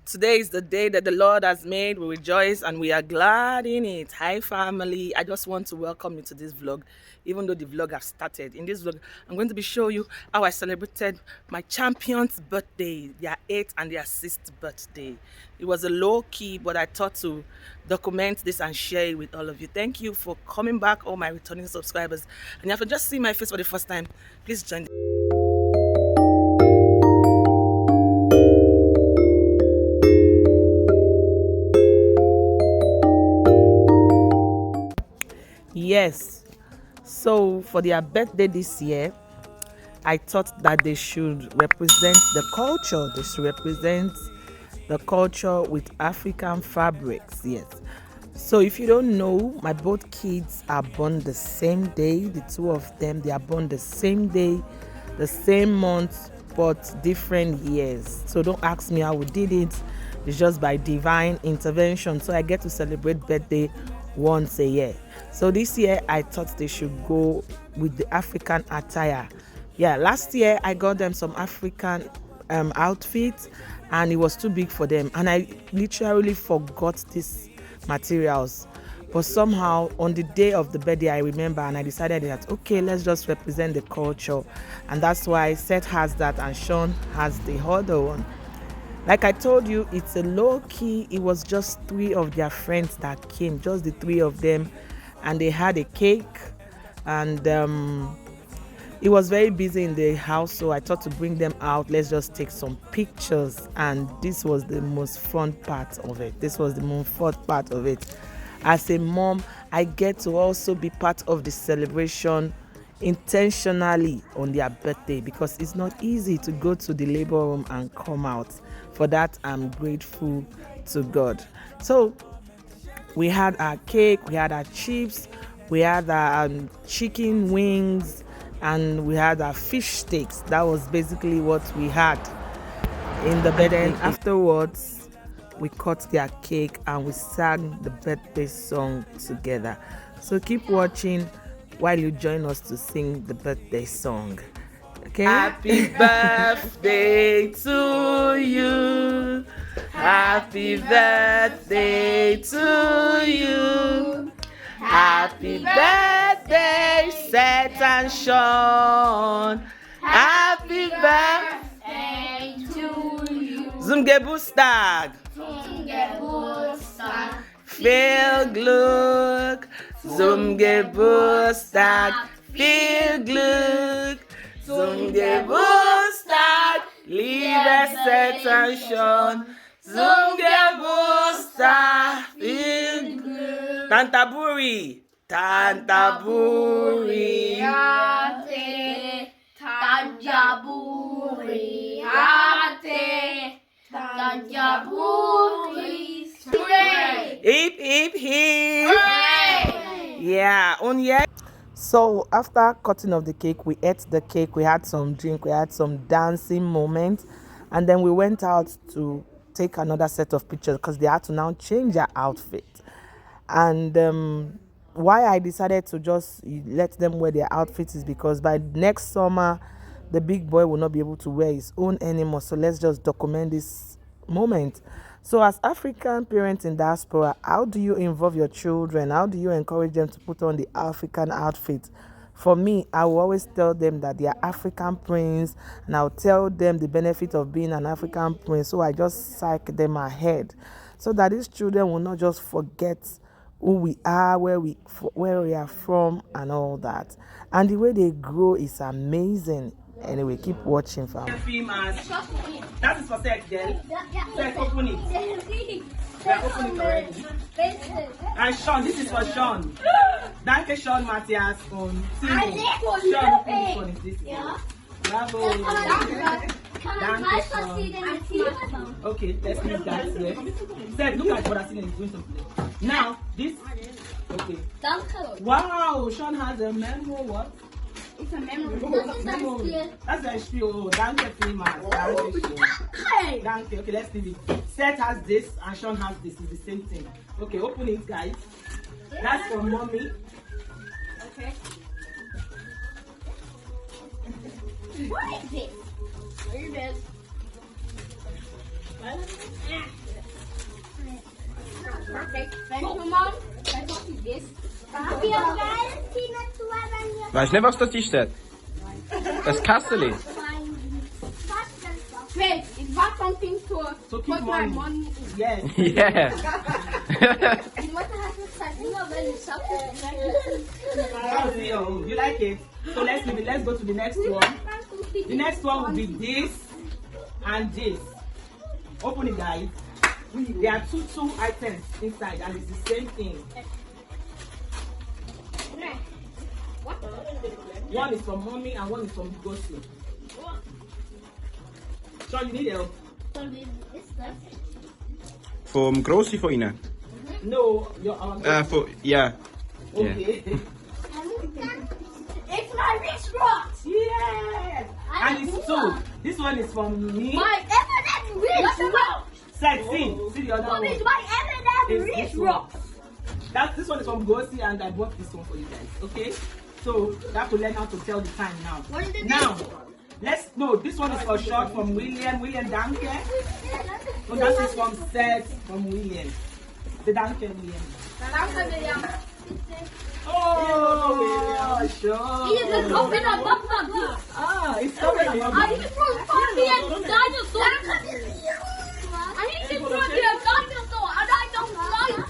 Today is the day that the Lord has made. We rejoice and we are glad in it. Hi, family. I just want to welcome you to this vlog, even though the vlog has started. In this vlog, I'm going to be showing you how I celebrated my champion's birthday, their 8th and their 6th birthday. It was a low key, but I thought to document this and share it with all of you. Thank you for coming back, all my returning subscribers. And if you just see my face for the first time, please join. Yes, so for their birthday this year, I thought that they should represent the culture. They should represent the culture with African fabrics. Yes. So if you don't know, my both kids are born the same day. The two of them, they are born the same day, the same month, but different years. So don't ask me how we did it. It's just by divine intervention. So I get to celebrate birthday once a year. So this year I thought they should go with the African attire. Yeah, last year I got them some African outfits and it was too big for them, and I literally forgot these materials. But somehow on the day of the birthday I remember, and I decided that okay, let's just represent the culture, and that's why Seth has that and Sean has the other one. Like I told you, it's a low key. It was just 3 of their friends that came, just the 3 of them, and they had a cake, and it was very busy in the house, so I thought to bring them out. Let's just take some pictures, and this was the most fun part of it. This was the most fun part of it. As a mom, I get to also be part of the celebration intentionally on their birthday, because it's not easy to go to the labor room and come out. For that, I'm grateful to God. So we had our cake, we had our chips, we had our chicken wings, and we had our fish steaks. That was basically what we had in the bed. And afterwards, we cut their cake and we sang the birthday song together. So keep watching while you join us to sing the birthday song. Okay? Happy birthday to you. Happy birthday to you. Happy birthday, Seth and Sean. Happy birthday to you. Zumgebustag. Zumgebustag. Feel glück. Zumgebustag. Feel glück. Zumgebustag. Liebe Seth and Sean. Zumgebustag. Feel glück. Tantaburi. Tantaburi. Ate. Tanjaburi. Ate. Tanjaburi. Hooray! Hip, hip, hip. Hooray! Yeah, on yeah. So after cutting of the cake, we ate the cake, we had some drink, we had some dancing moments, and then we went out to take another set of pictures because they had to now change their outfit. And why I decided to just let them wear their outfits is because by next summer the big boy will not be able to wear his own anymore. So let's just document this moment. So as African parents in diaspora, how do you involve your children? How do you encourage them to put on the African outfit? For me, I will always tell them that they are African prince, and I'll tell them the benefit of being an African prince. So I just psych them ahead so that these children will not just forget who we are, where we are from, and all that. And the way they grow is amazing. Anyway, keep watching, fam. That is for sex, girl. Sex, open it. We're opening it already. And Sean, this is for Sean. Thank you, Sean Matthias. Sean, open this one. Is this one? Bravo. Okay, let's leave that here. Seth, look at what I see is doing something. Now, this. Okay. Wow, Sean has a memo. What? It's a memory. That's a spiel. Thank you, Freeman. Thank you. Okay, let's leave it. Seth has this and Sean has this. It's the same thing. Okay, open it, guys. That's for mommy. Okay. What is this? What is this? Perfect. Then come on. Let's do this. Weißt nicht, was das ist? Das Kasseli. Wait, is that something to So keep put my money. money in? Yes. Yeah. And what has to say? You know, when it's up You like it? So let's leave it. Let's go to the next one. The next one will be this and this. Open it, guys. There are two items inside, and it's the same thing. What? One is from mommy and one is from Gosi. So you need help? So this stuff. Vom Grossi von Ihnen? No, you're our Ja. Okay. It's my wrist rocks. Yes. And it's two. This one is from me. My evident wrist rocks. See the other What is one. my evident It's wrist this one. rocks? This one is from Gosi, and I bought this one for you guys. Okay. So you have to learn how to tell the time now. What is it? Now, this one is for short from William Danke. Oh, that is from Seth from William. The Danke William. Oh, sure. He is a coconut butter. Ah, it's covered. I need to be a dinosaur. I need to be a dinosaur, and I don't like it.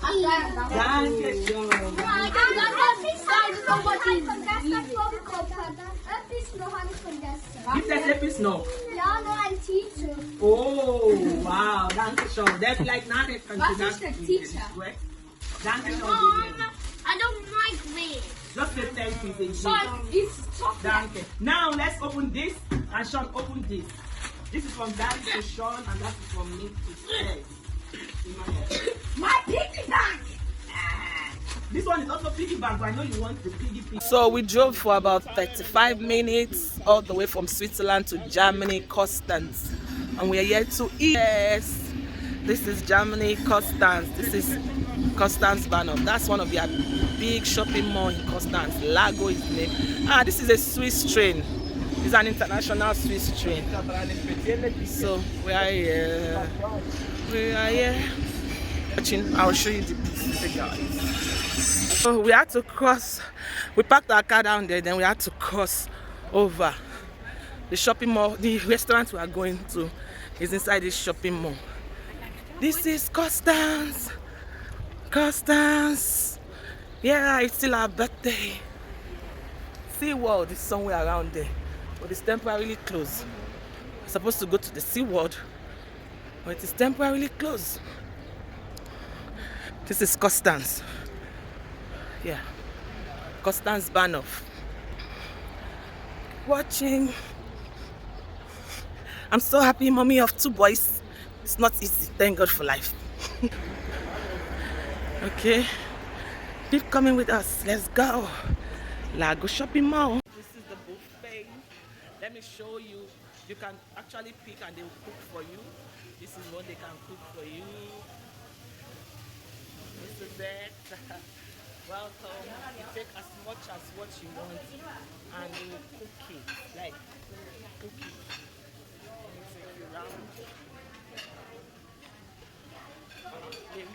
Danke schön. I don't like dinosaur, but he's evil. Gibt es etwas noch? Ja, nur ein Teacher. Oh, wow, danke schön. Der vielleicht nachher kann Was du das ist der tun. Teacher? Danke schön. I don't like this. Just say thank you, baby. But it's chocolate. Danke. Now let's open this, and Sean open this. This is from Daddy to Sean, and that is from me to Seth. My piggy bank. This one is also piggy bank, but I know you want the piggy. So we drove for about 35 minutes all the way from Switzerland to Germany, Constance, and we are here to eat. Yes, this is Germany, Constance. This is Constance Bahnhof. That's one of their big shopping mall in Constance. Lago is the name. This is a Swiss train. It's an international Swiss train. So we are here. Watching. I'll show you the pieces, guys. So we had to cross. We parked our car down there, then we had to cross over. The shopping mall, the restaurant we are going to is inside this shopping mall. This is Constance. Constance. Yeah, it's still our birthday. SeaWorld is somewhere around there, but it's temporarily closed. We're supposed to go to the SeaWorld, but it is temporarily closed. This is Constance. Yeah, Constance Bahnhof. Watching. I'm so happy, mommy of 2 boys. It's not easy. Thank God for life. Okay, keep coming with us. Let's go. Lago Shopping Mall. This is the buffet. Let me show you. You can actually pick and they will cook for you. This is what they can cook for you. This is it. Welcome. You take as much as what you want and they will cook it. Like, cook it. Let me take you around. Yes.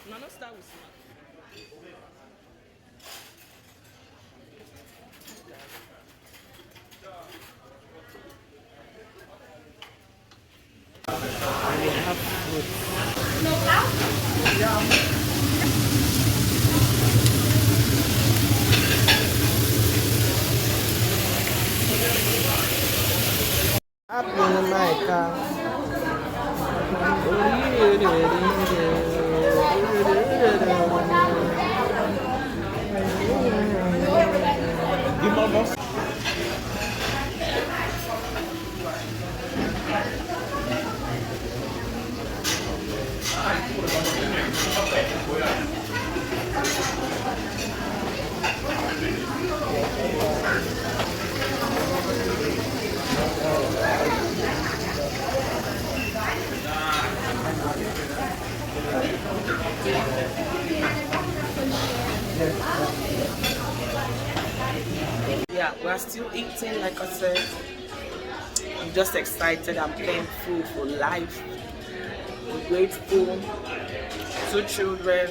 No, no, start with snack. We have food. Up in my car. still eating, like I said. I'm just excited. I'm thankful for life. I'm grateful. 2 children,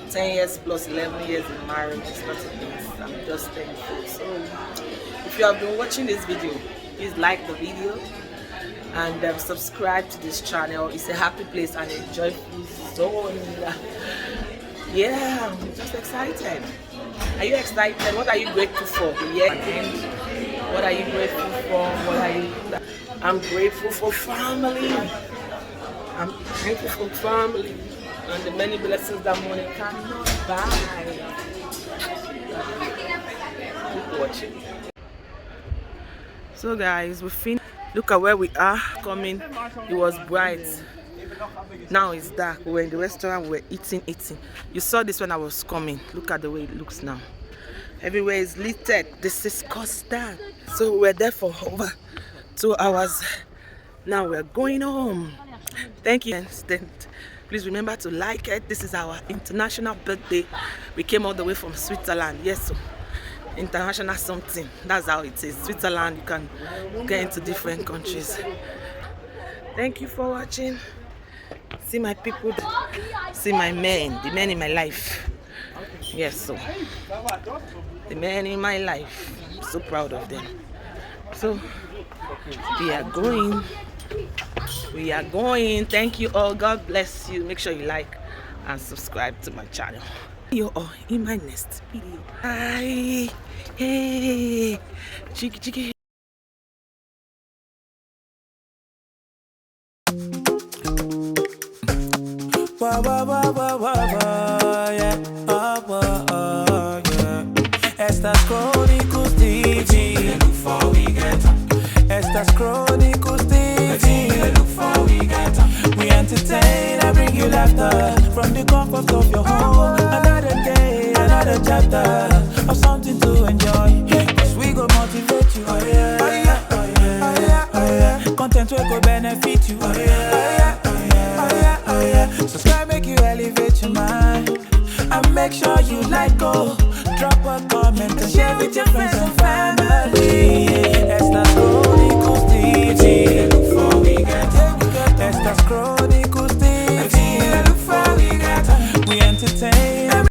10 years plus 11 years in marriage. It's not a thing. I'm just thankful. So if you have been watching this video, please like the video and subscribe to this channel. It's a happy place and a joyful zone. Yeah, I'm just excited. Are you excited? What are you grateful for? Yeah. What are you grateful for? I'm grateful for family. I'm grateful for family and the many blessings that money cannot buy. Keep watching. So guys, we finished. Look at where we are coming. It was bright. Now it's dark. We were in the restaurant. We were eating. You saw this when I was coming. Look at the way it looks now. Everywhere is lit. This is Costa. So we were there for over 2 hours. Now we're going home. Thank you. Please remember to like it. This is our international birthday. We came all the way from Switzerland. Yes, so international something. That's how it is. Switzerland, you can get into different countries. Thank you for watching. See my people, see my men, the men in my life. Yes, so the men in my life. I'm so proud of them. So we are going. Thank you all. God bless you. Make sure you like and subscribe to my channel. You are in my next video. Bye. Hey, chicky. Yeah. Estas Chronicles TV. Look for we get up. Estas Chronicles TV. Look for we get up. We entertain and bring you laughter from the comfort of your home. Another day, another chapter of something to enjoy. Yes, we go motivate you. Oh yeah, oh yeah, oh yeah, oh yeah, oh yeah. Content will go benefit you. Oh yeah, oh yeah, oh yeah, oh yeah, oh yeah. Subscribe, make you elevate your mind, and make sure you like, go. Drop a comment and share with your friends and family. Estas Chronicles TV. Look for we get up. Estas Chronicles TV. Look for we get up. We entertain